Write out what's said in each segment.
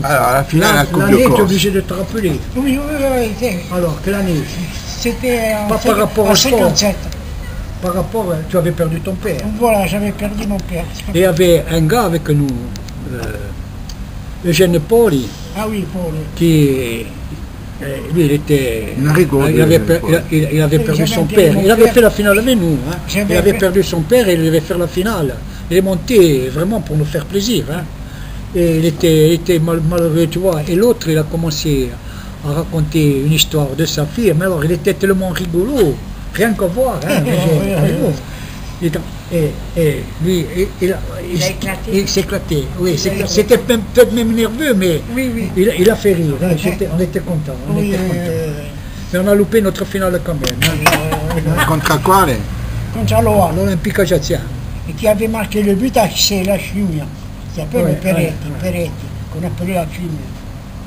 Alors, à la finale, la Coupe de L'année, tu es Corse. obligé de te rappeler. Oui, Alors, quelle année? c'était Pas par rapport en au sport. 57. Par rapport, tu avais perdu ton père. Voilà, j'avais perdu mon père. Et il y avait un gars avec nous, Eugène Poli, Ah oui, Paul. qui, lui, il était... Il a rigolé, il avait, Eugène Poli. il avait perdu J'avais son perdu père. mon Il avait père. fait la finale avec nous. Hein. J'avais Il avait fait- perdu son père et il devait faire la finale. Il est monté vraiment pour nous faire plaisir. Hein. Et il était malheureux, tu vois. Et l'autre, il a commencé à raconter une histoire de sa fille. Mais alors, il était tellement rigolo, rien qu'à voir. Hein, et lui, il a éclaté. Il s'est éclaté. Oui, c'était peut-être même nerveux, mais Oui, oui. il a fait rire. Hein. On était contents. Oui, Mais on a loupé notre finale quand même. Hein. Contre quale? contre Aloha. L'Olympique Ajaccio. Et qui avait marqué le but, c'est la Ciumia. Qui s'appelle Ouais, Peretti, qu'on appelait la Ciumia.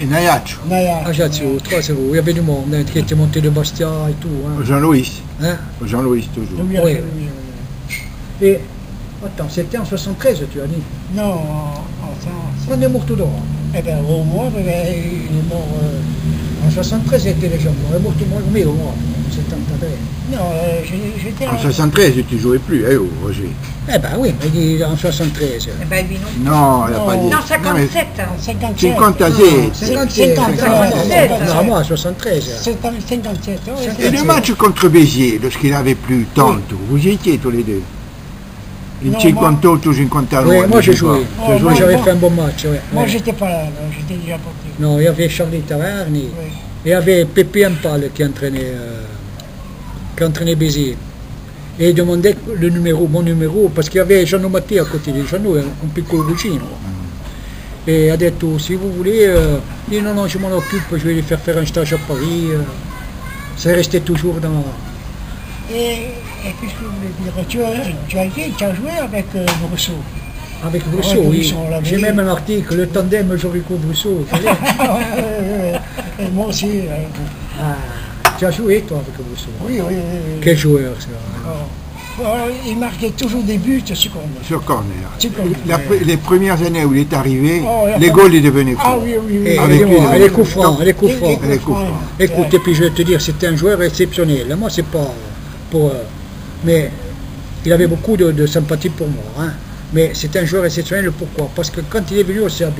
In Ajaccio. Naya. Ajaccio, 3-0. Il y avait du monde hein, qui était monté de Bastia et tout. Hein. Jean-Louis. Hein. Jean-Louis, toujours. Oui, Oui. oui, oui. Et, attends, c'était en 73, tu as dit. Non, Quand est mort tout d'or. eh bien, au moins, il est mort. En 73, il était déjà mort. Il est mort tout mort, mais au moins, c'est encadré. Non, j'étais En 73, tu ne jouais plus, oh, Roger. Eh ben oui, mais il dit en 73. Eh ben lui non. Non, il n'a pas dit. Non, 57. en 57. 50 à Z. 57. 57. Non, moi, 73. 57. Et le match contre Béziers, lorsqu'il n'avait plus tant, vous y étiez tous les deux. In Non, 58, 59. Oui, moi j'ai joué. Oh, Moi j'avais fait un bon match. Ouais. Moi, Ouais. j'étais pas là, j'étais déjà parti. Non, il y avait Charlie Taverni, Oui. il y avait Pépé Ampal qui entraînait Béziers. Et il demandait le numéro, mon numéro, parce qu'il y avait Jeannot Mattei à côté di Jeannot, un piccolo vicino. Et il a dit, si vous voulez, il dit non, je m'en occupe, je vais lui faire un stage à Paris. C'est resté toujours dans... Et qu'est-ce que je voulais dire, tu as joué avec Brousseau. Avec Brousseau, Ouais, oui. Brousseau, on l'avait J'ai dit. même un article, le tandem Jorico-Brousseau. Et moi aussi. Tu as joué, toi, avec Brousseau. Oui. Quel joueur, ça. Il marquait toujours des buts sur corner. Sur corner. Sur corner. Les premières années où il est arrivé, Oh, les goals, ils devenaient Ah fous. oui. Et, Avec lui, elle est coup franc, elle est coup franc. Les coups francs. Écoute, et puis je vais te dire, c'était un joueur exceptionnel. Moi, c'est pas pour... mais il avait beaucoup de sympathie pour moi. Hein. Mais c'est un joueur exceptionnel, pourquoi? Parce que quand il est venu au CAB,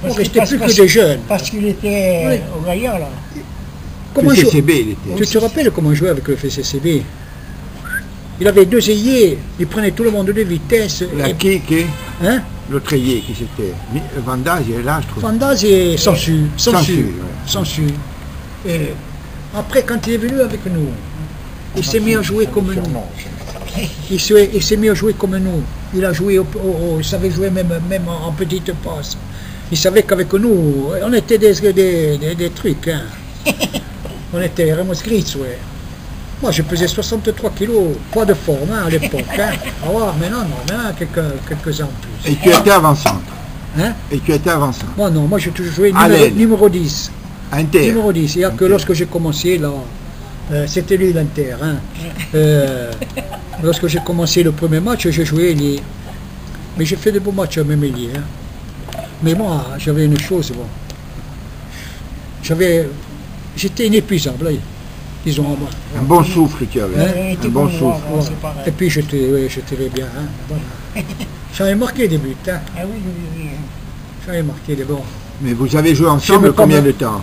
on ne restait plus que des jeunes. Parce qu'il était Oui. au Gaillard, là. Comment Le jou- CCB, il était. Tu te rappelles comment il jouait avec le FCCB? Il avait deux ailiers, il prenait tout le monde de vitesse. La Et, qui, hein? l'autre ailier qui c'était. Vandage, il est là, je trouve. Fandaz et Sansu. Sansu, ouais. Sansu. Et après, quand il est venu avec nous, il s'est mis à jouer comme nous. Il s'est mis à jouer comme nous. Il a joué, il savait jouer même en petite passe. Il savait qu'avec nous, on était des trucs. Hein. On était Ramos Gritz, ouais. Moi, je pesais 63 kilos, poids de forme hein, à l'époque. Hein. Ah ouais, maintenant, quelques-uns en plus. Et tu étais avant-centre. Hein? Et tu étais avant-centre. Moi, non, moi, j'ai toujours joué Alain. numéro 10. Inter. Numéro 10. Il n'y a que lorsque j'ai commencé, là, c'était lui l'Inter. Hein. Lorsque j'ai commencé le premier match, j'ai joué ailier. Mais j'ai fait de beaux matchs même ailier. Hein. Mais moi, j'avais une chose, bon. J'étais inépuisable, là, disons. Moi. Un bon souffle tu avais. Ouais, Un bon souffle. ouais, c'est pareil. Et puis, je tirais bien. Hein. Bon. J'avais marqué des buts. Hein. Ah oui. J'avais marqué des bons. Mais vous avez joué ensemble me combien comme- de temps?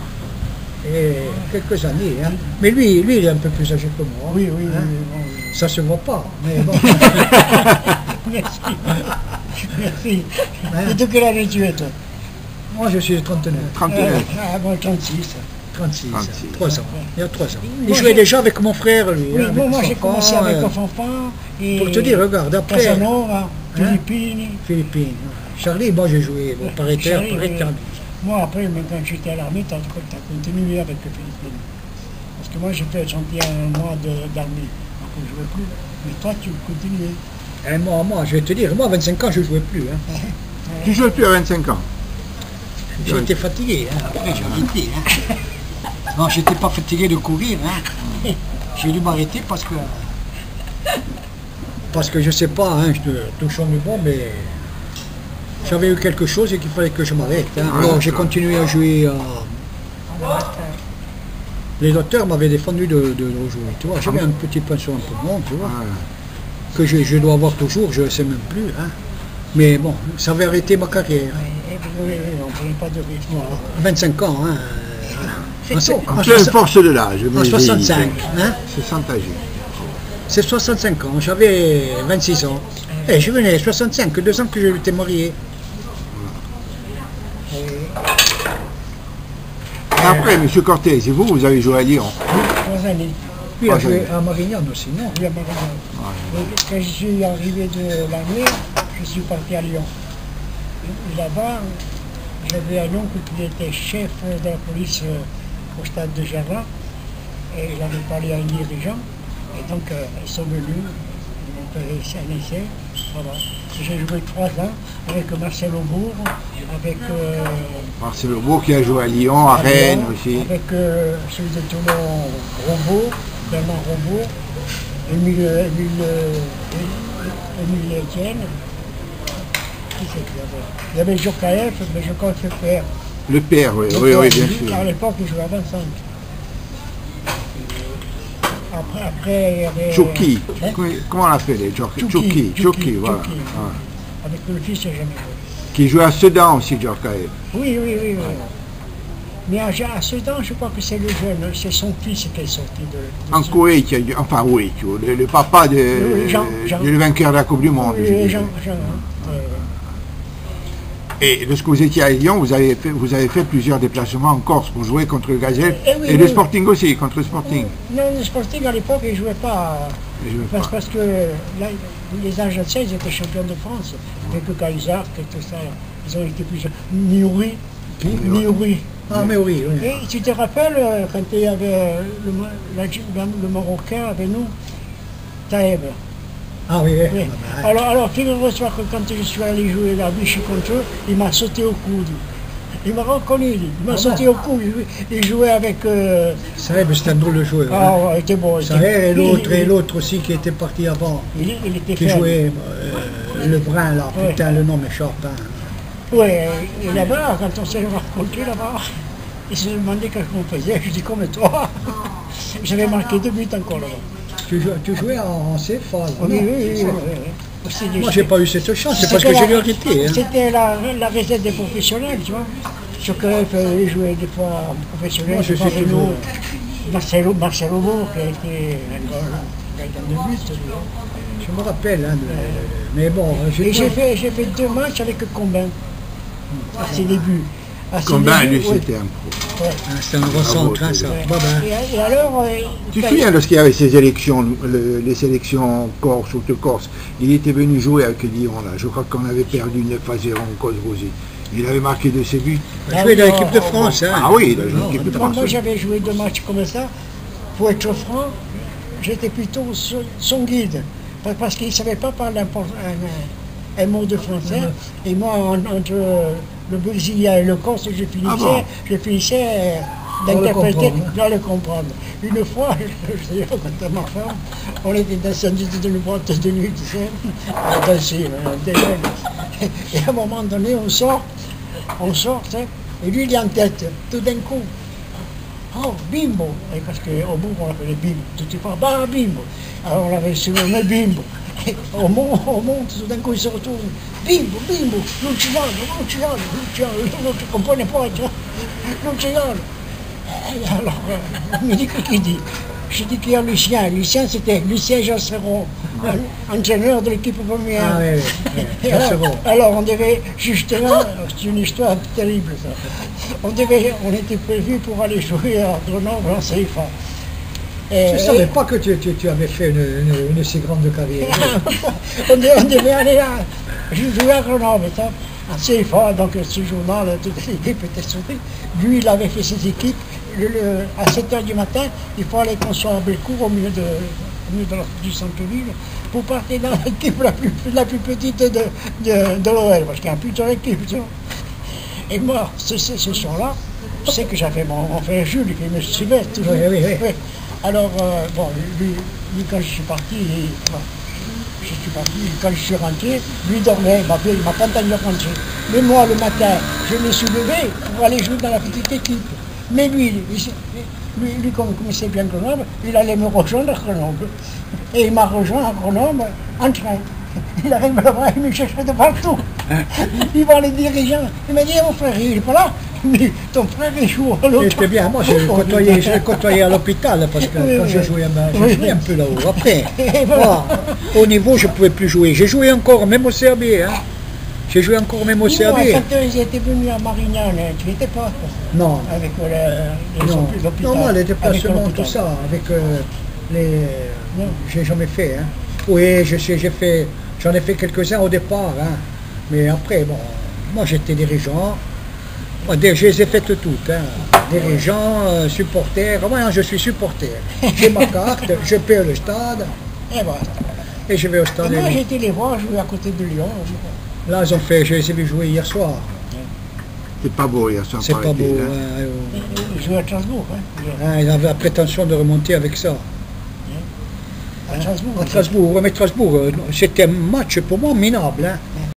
Et quelques années. Hein. Mais lui, il est un peu plus âgé que moi. Oui. Hein. Ça se voit pas, mais bon. Merci. Hein. Et de quelle année tu es, toi? Moi, je suis de 39. 39. Moi, 36. 36, 36. 3 ans. Il y a 3 ans. Il Moi, jouait j'ai- déjà avec mon frère, lui. Oui, hein, avec moi, son j'ai commencé frère, avec Fanfan et Pour te dire, regarde, après, Casanova, Philippines. Philippines. Charlie, moi j'ai joué par terre, Charlie, par terre. Moi, après, même quand j'étais à l'armée, tu as continué avec les Philippines. Parce que moi, j'ai fait 31 mois d'armée. Donc, je ne jouais plus. Mais toi, tu continuais. Et moi, je vais te dire, moi, à 25 ans, je ne jouais plus. Hein. Tu joues plus à 25 ans. J'ai été fatigué, hein. Après, j'ai arrêté. Hein. Non, j'étais pas fatigué de courir. Hein. J'ai dû m'arrêter parce que je sais pas, hein, je te touche le bon, mais j'avais eu quelque chose et qu'il fallait que je m'arrête. Hein. Ah, Alors j'ai d'accord. continué à jouer. Amateur. Les docteurs m'avaient défendu de rejouer. Tu vois, j'avais une petite pension un peu grande, tu vois, Ouais. que je dois avoir toujours, je ne sais même plus. Hein. Mais bon, ça avait arrêté ma carrière. Oui, on ne prenait pas de risque. Voilà. 25 ans. Hein. C'est En- tôt. en En pleine soixante- force de l'âge. en 65. Hein. 60 âgés. C'est 65 ans, j'avais 26 ans. Et je venais 65, 2 ans que je m'étais marié. Et après, M. Cortés, et vous, vous avez joué à Lyon. 3 années. Puis il a Ah, joué j'avais- à Marignane aussi, non? Oui, à Marignane. Et quand je suis arrivé de l'armée, je suis parti à Lyon. Et là-bas, j'avais un oncle qui était chef de la police au stade de Gerland. Et il avait parlé à un dirigeant. Et donc, ils sont venus, ils m'ont fait un essai. Voilà. Et j'ai joué 3 ans avec Marcel Aubourg, avec Marcel Aubourg qui a joué à Lyon, à Rennes Lyon, aussi. avec celui de Toulon, Robot, Bernard Robot, Émile Etienne. Qui c'est qu'il y avait? Il y avait Jokaev, mais je crois que c'est père. Le père, oui, oui, oui, bien sûr. À l'époque, il jouait à 25. Après, il y avait... Chouki. Hein? Comment on l'appelait? Chouki, voilà. Chouki. Ouais. Avec le fils, j'ai jamais joué. Qui jouait à Sedan aussi, Djorkaev. Oui. Mais à Sedan, je crois que c'est le jeune, c'est son fils qui est sorti de En ce- Koweït, enfin oui, le papa Oui, Jean. du vainqueur de la Coupe du Monde. je Oui, dirais. Jean, hein. Et lorsque vous étiez à Lyon, vous avez fait plusieurs déplacements en Corse pour jouer contre le Gazelle oui, et le oui. Sporting aussi, contre le Sporting. Non, le Sporting à l'époque, il ne jouait pas. Il jouait pas. Parce que là, les Argentins, ils étaient champions de France. Avec le Caïsar et tout ça. Ils ont été plus. Niouri. Niouri. Ah, mais oui, oui. Et tu te rappelles, quand il y avait le Marocain avec nous, Taïb. Ah oui, oui. Oui. Ah, bah, Alors figure-toi que quand je suis allé jouer la biche contre eux, il m'a sauté au coude. Il m'a reconnu, lui. Il m'a sauté au cou. Il jouait avec. Saïb, c'était un drôle de joueur. Ah, Hein. ouais, il était bon. Saïb et il- l'autre aussi qui était parti avant, Il était qui faible. jouait le brun là. Ouais. Putain, le nom m'échappe. Hein. Oui, et là-bas, quand on s'est rencontrés là-bas, il se demandait qu'est-ce qu'on faisait. Je dis comme toi. J'avais marqué 2 buts encore là-bas. Tu jouais en CFA là, Oui, non? oui. Aussi des- Moi, j'ai pas eu cette chance, c'est parce C'était que j'ai la- dû arrêter. Hein. C'était la réserve des professionnels, tu vois. Chocolat, il jouait des fois en professionnel. Moi, je devant sais toujours. Renault. Marcel Aubourg, qui a été un gardien de but. lui, hein. Je me rappelle, hein, mais bon, Et j'ai fait 2 matchs avec Combin, à ses débuts. À ses Combin, débuts, lui, oui. c'était un pro. Ouais. c'est un recentre, hein, ça. Ouais. Bah, ben. Et alors, Tu te souviens lorsqu'il y avait ces élections, les sélections Corse ou de Corse, il était venu jouer avec Lyon, là. Je crois qu'on avait perdu 9-0 en Cause-Rosie. Il avait marqué de ses buts. Il jouait dans l'équipe de France. Hein. Ah oui, dans Non, l'équipe de moi, France. j'avais joué 2 matchs comme ça. Pour être franc, j'étais plutôt son guide. Parce qu'il ne savait pas parler un mot de français. Et moi, entre le Brésilien et le Corse, je finissais d'interpréter, comprendre, de le comprendre. Une fois, je dis à ma femme, on était dans une boîte de nuit, tu sais, à danser, et à un moment donné, on sort, tu sais, et lui, il est en tête, tout d'un coup. Oh, Bimbo! Et parce qu'au bout, on l'appelait Bimbo. Tout de suite, bah, Bimbo! Alors, on avait surnommé Bimbo. Et on monte, tout d'un coup, il se retourne. Bimbo, Luciano, l'autre ne comprenait pas, tu vois. Luciano. Et alors, il me dit, qu'est-ce qu'il dit? Je dis qu'il y a Lucien. Lucien, c'était Lucien Jasseron, entraîneur de l'équipe première. Ah oui, oui. Et alors, on devait, justement, c'est une histoire terrible ça, on était prévu pour aller jouer à Grenoble en CFA. Je ne savais pas que tu avais fait une si grande carrière. on devait aller là, jouer à Grenoble, ça, en CFA, donc ce jour-là, toute l'équipe était sauvée. Lui, il avait fait ses équipes. À 7h du matin, il fallait qu'on soit à Belcourt, au milieu du centre-ville, pour partir dans l'équipe la plus petite de l'OL, parce qu'il n'y a plus de équipe. Tu vois. Et moi, ce soir-là, je sais que j'avais mon frère Jules qui me suivait toujours. Oui. Alors, bon, lui, quand je suis parti, je suis parti. Quand je suis rentré, lui dormait, il m'a pas entendu rentrer. Mais moi, le matin, je l'ai soulevé pour aller jouer dans la petite équipe. Mais lui, comme c'est bien Grenoble, il allait me rejoindre à Grenoble. Et il m'a rejoint à Grenoble en train. Il arrive là-bas, il me cherchait de partout. Il voit les dirigeants. Il m'a dit, mon frère, il n'est pas là. Mais ton frère est chaud à l'autre. C'était bien, moi je l'ai côtoyé à l'hôpital parce que quand je jouais un peu là-haut. Après, moi, au niveau, je ne pouvais plus jouer. J'ai joué encore, même au CRB. Hein. J'ai joué encore même au CRB. Quand ils étaient venus à Marignane, tu n'étais pas non. Avec l'hôpital. Non, moi, les déplacements, tout ça, avec les... J'ai jamais fait. Hein. Oui, j'en ai fait quelques-uns au départ. Hein. Mais après, bon, moi j'étais dirigeant. Moi, je les ai faites toutes. Hein. Dirigeant, supporter. Moi, je suis supporter. J'ai ma carte, je paye le stade. Et voilà. Et je vais au stade. Et moi, j'ai été les voir jouer à côté de Lyon. Là, je les ai vus jouer hier soir. C'est pas beau hier soir. C'est pas beau. Ils jouaient à Strasbourg. Hein. Ils avaient la prétention de remonter avec ça. À Strasbourg. À Strasbourg, mais Strasbourg, c'était un match pour moi minable. Hein.